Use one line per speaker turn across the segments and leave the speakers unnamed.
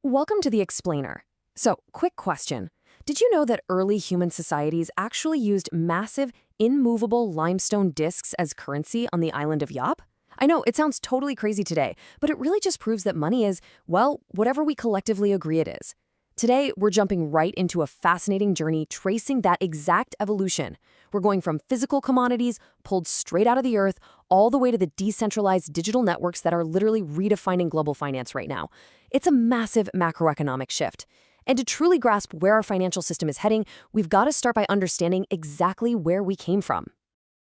Welcome to the Explainer. So, quick question. Did you know that early human societies actually used massive, immovable limestone discs as currency on the island of Yap? I know, it sounds totally crazy today, but it really just proves that money is, well, whatever we collectively agree it is. Today, we're jumping right into a fascinating journey tracing that exact evolution. We're going from physical commodities pulled straight out of the earth all the way to the decentralized digital networks that are literally redefining global finance right now. It's a massive macroeconomic shift. And to truly grasp where our financial system is heading, we've got to start by understanding exactly where we came from.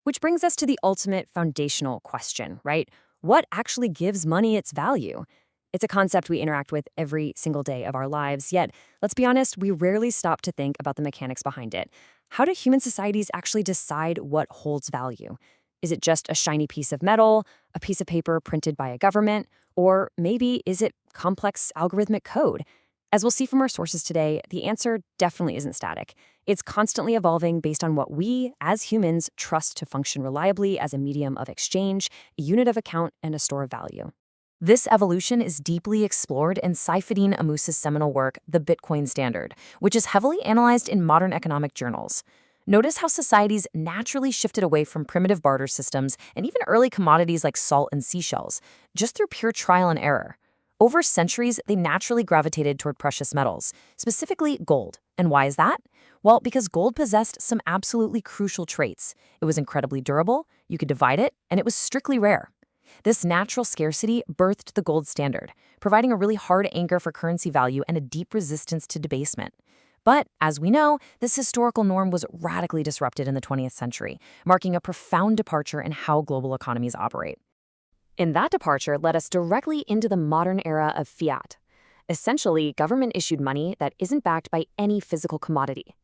Which brings us to the ultimate foundational question, right? What actually gives money its value? It's a concept we interact with every single day of our lives, yet, let's be honest, we rarely stop to think about the mechanics behind it. How do human societies actually decide what holds value? Is it just a shiny piece of metal, a piece of paper printed by a government, or maybe is it complex algorithmic code? As we'll see from our sources today, the answer definitely isn't static. It's constantly evolving based on what we, as humans, trust to function reliably as a medium of exchange, a unit of account, and a store of value. This evolution is deeply explored in Saifedean Ammous's seminal work, The Bitcoin Standard, which is heavily analyzed in modern economic journals. Notice how societies naturally shifted away from primitive barter systems and even early commodities like salt and seashells, just through pure trial and error. Over centuries, they naturally gravitated toward precious metals, specifically gold. And why is that? Well, because gold possessed some absolutely crucial traits. It was incredibly durable, you could divide it, and it was strictly rare. This natural scarcity birthed the gold standard, providing a really hard anchor for currency value and a deep resistance to debasement. But, as we know, this historical norm was radically disrupted in the 20th century, marking a profound departure in how global economies operate. And that departure led us directly into the modern era of fiat. Essentially, government-issued money that isn't backed by any physical commodity.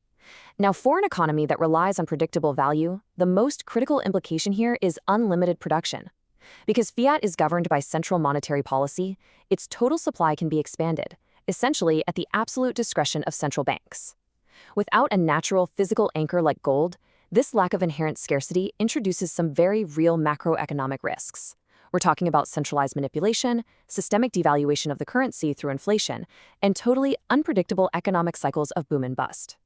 Now, for an economy that relies on predictable value, the most critical implication here is unlimited production. Because fiat is governed by central monetary policy, its total supply can be expanded, essentially at the absolute discretion of central banks. Without a natural physical anchor like gold, this lack of inherent scarcity introduces some very real macroeconomic risks. We're talking about centralized manipulation, systemic devaluation of the currency through inflation, and totally unpredictable economic cycles of boom and bust.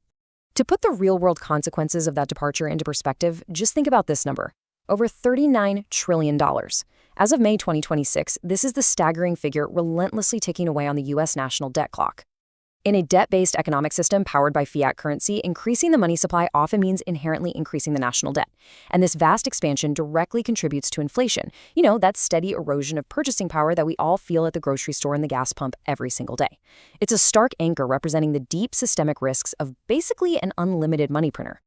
To put the real-world consequences of that departure into perspective, just think about this number. Over $39 trillion. As of May 2026, this is the staggering figure relentlessly ticking away on the U.S. national debt clock. In a debt-based economic system powered by fiat currency, increasing the money supply often means inherently increasing the national debt. And this vast expansion directly contributes to inflation. You know, that steady erosion of purchasing power that we all feel at the grocery store and the gas pump every single day. It's a stark anchor representing the deep systemic risks of basically an unlimited money printer.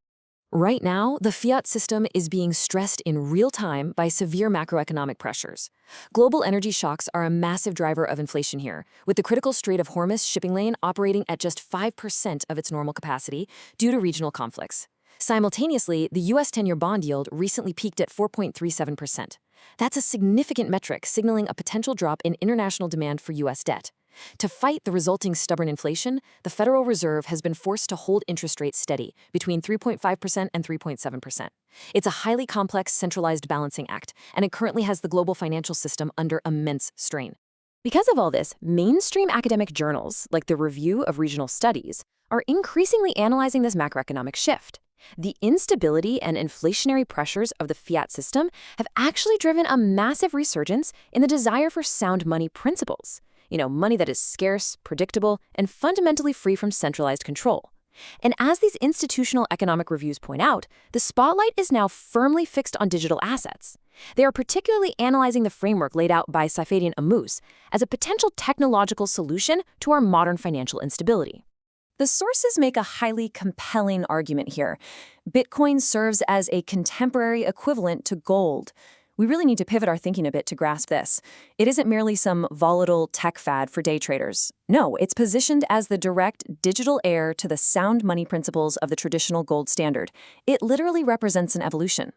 Right now, the fiat system is being stressed in real time by severe macroeconomic pressures. Global energy shocks are a massive driver of inflation here, with the critical Strait of Hormuz shipping lane operating at just 5% of its normal capacity due to regional conflicts. Simultaneously, the U.S. 10-year bond yield recently peaked at 4.37%. That's a significant metric signaling a potential drop in international demand for U.S. debt. To fight the resulting stubborn inflation, the Federal Reserve has been forced to hold interest rates steady between 3.5% and 3.7%. It's a highly complex, centralized balancing act, and it currently has the global financial system under immense strain. Because of all this, mainstream academic journals, like the Review of Regional Studies, are increasingly analyzing this macroeconomic shift. The instability and inflationary pressures of the fiat system have actually driven a massive resurgence in the desire for sound money principles. Money that is scarce, predictable, and fundamentally free from centralized control. And as these institutional economic reviews point out, the spotlight is now firmly fixed on digital assets. They are particularly analyzing the framework laid out by Saifedean Ammous as a potential technological solution to our modern financial instability. The sources make a highly compelling argument here. Bitcoin serves as a contemporary equivalent to gold. We really need to pivot our thinking a bit to grasp this. It isn't merely some volatile tech fad for day traders. No, it's positioned as the direct digital heir to the sound money principles of the traditional gold standard. It literally represents an evolution.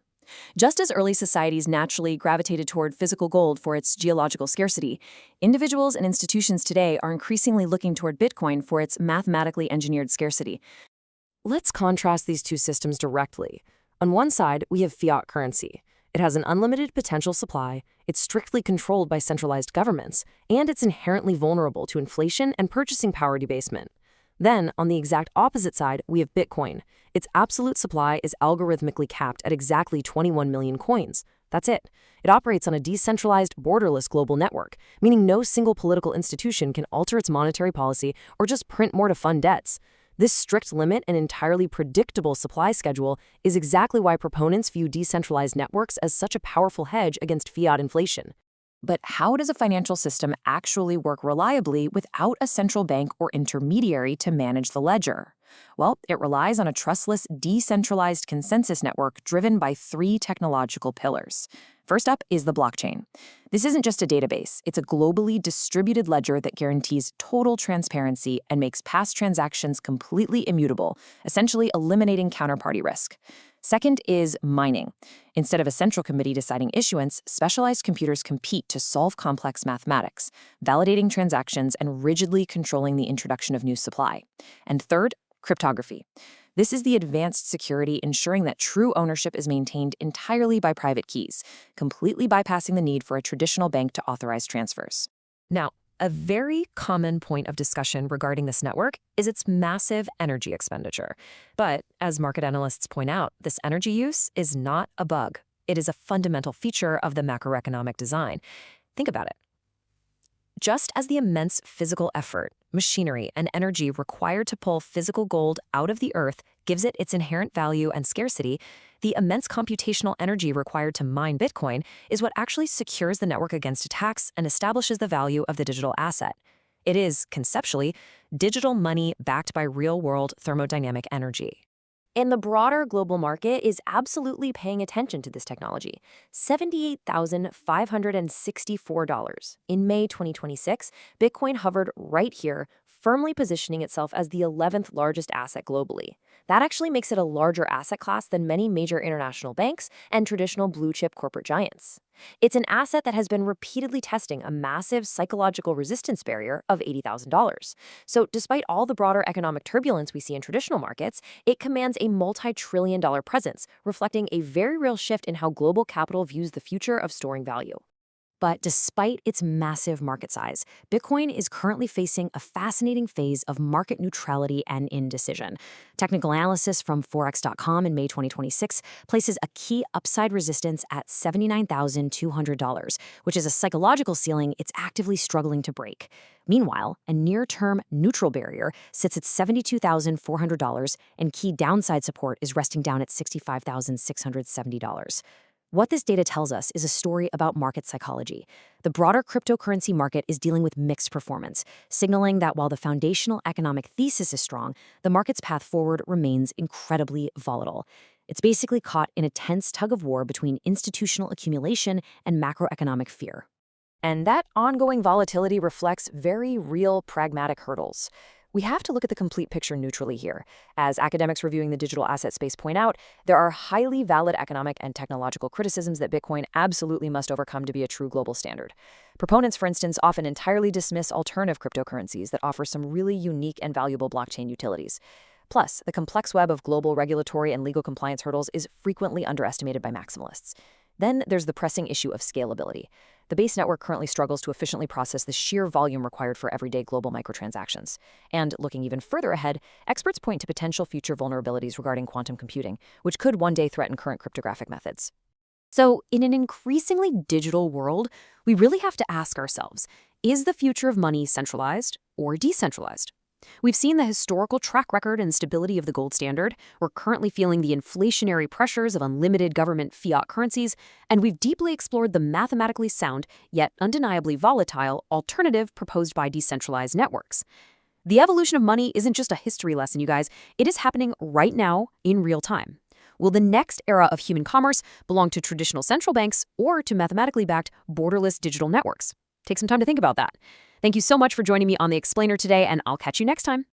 Just as early societies naturally gravitated toward physical gold for its geological scarcity, individuals and institutions today are increasingly looking toward Bitcoin for its mathematically engineered scarcity. Let's contrast these two systems directly. On one side, we have fiat currency. It has an unlimited potential supply, it's strictly controlled by centralized governments, and it's inherently vulnerable to inflation and purchasing power debasement. Then, on the exact opposite side, we have Bitcoin. Its absolute supply is algorithmically capped at exactly 21 million coins. That's it. It operates on a decentralized, borderless global network, meaning no single political institution can alter its monetary policy or just print more to fund debts. This strict limit and entirely predictable supply schedule is exactly why proponents view decentralized networks as such a powerful hedge against fiat inflation. But how does a financial system actually work reliably without a central bank or intermediary to manage the ledger? Well, it relies on a trustless, decentralized consensus network driven by three technological pillars. First up is the blockchain. This isn't just a database, it's a globally distributed ledger that guarantees total transparency and makes past transactions completely immutable, essentially eliminating counterparty risk. Second is mining. Instead of a central committee deciding issuance, specialized computers compete to solve complex mathematics, validating transactions and rigidly controlling the introduction of new supply. And third, cryptography. This is the advanced security ensuring that true ownership is maintained entirely by private keys, completely bypassing the need for a traditional bank to authorize transfers. Now, a very common point of discussion regarding this network is its massive energy expenditure. But, as market analysts point out, this energy use is not a bug. It is a fundamental feature of the macroeconomic design. Think about it. Just as the immense physical effort, machinery, and energy required to pull physical gold out of the earth gives it its inherent value and scarcity, the immense computational energy required to mine Bitcoin is what actually secures the network against attacks and establishes the value of the digital asset. It is, conceptually, digital money backed by real-world thermodynamic energy. And the broader global market is absolutely paying attention to this technology. $78,564. In May 2026, Bitcoin hovered right here, firmly positioning itself as the 11th largest asset globally. That actually makes it a larger asset class than many major international banks and traditional blue-chip corporate giants. It's an asset that has been repeatedly testing a massive psychological resistance barrier of $80,000. So despite all the broader economic turbulence we see in traditional markets, it commands a multi-trillion-dollar presence, reflecting a very real shift in how global capital views the future of storing value. But despite its massive market size, Bitcoin is currently facing a fascinating phase of market neutrality and indecision. Technical analysis from Forex.com in May 2026 places a key upside resistance at $79,200, which is a psychological ceiling it's actively struggling to break. Meanwhile, a near-term neutral barrier sits at $72,400, and key downside support is resting down at $65,670. What this data tells us is a story about market psychology. The broader cryptocurrency market is dealing with mixed performance, signaling that while the foundational economic thesis is strong, the market's path forward remains incredibly volatile. It's basically caught in a tense tug-of-war between institutional accumulation and macroeconomic fear. And that ongoing volatility reflects very real pragmatic hurdles. We have to look at the complete picture neutrally here. As academics reviewing the digital asset space point out, there are highly valid economic and technological criticisms that Bitcoin absolutely must overcome to be a true global standard. Proponents, for instance, often entirely dismiss alternative cryptocurrencies that offer some really unique and valuable blockchain utilities. Plus, the complex web of global regulatory and legal compliance hurdles is frequently underestimated by maximalists. Then there's the pressing issue of scalability. The base network currently struggles to efficiently process the sheer volume required for everyday global microtransactions. And looking even further ahead, experts point to potential future vulnerabilities regarding quantum computing, which could one day threaten current cryptographic methods. So, in an increasingly digital world, we really have to ask ourselves, is the future of money centralized or decentralized? We've seen the historical track record and stability of the gold standard. We're currently feeling the inflationary pressures of unlimited government fiat currencies, and we've deeply explored the mathematically sound, yet undeniably volatile, alternative proposed by decentralized networks. The evolution of money isn't just a history lesson, you guys. It is happening right now in real time. Will the next era of human commerce belong to traditional central banks or to mathematically backed, borderless digital networks? Take some time to think about that. Thank you so much for joining me on The Explainer today, and I'll catch you next time.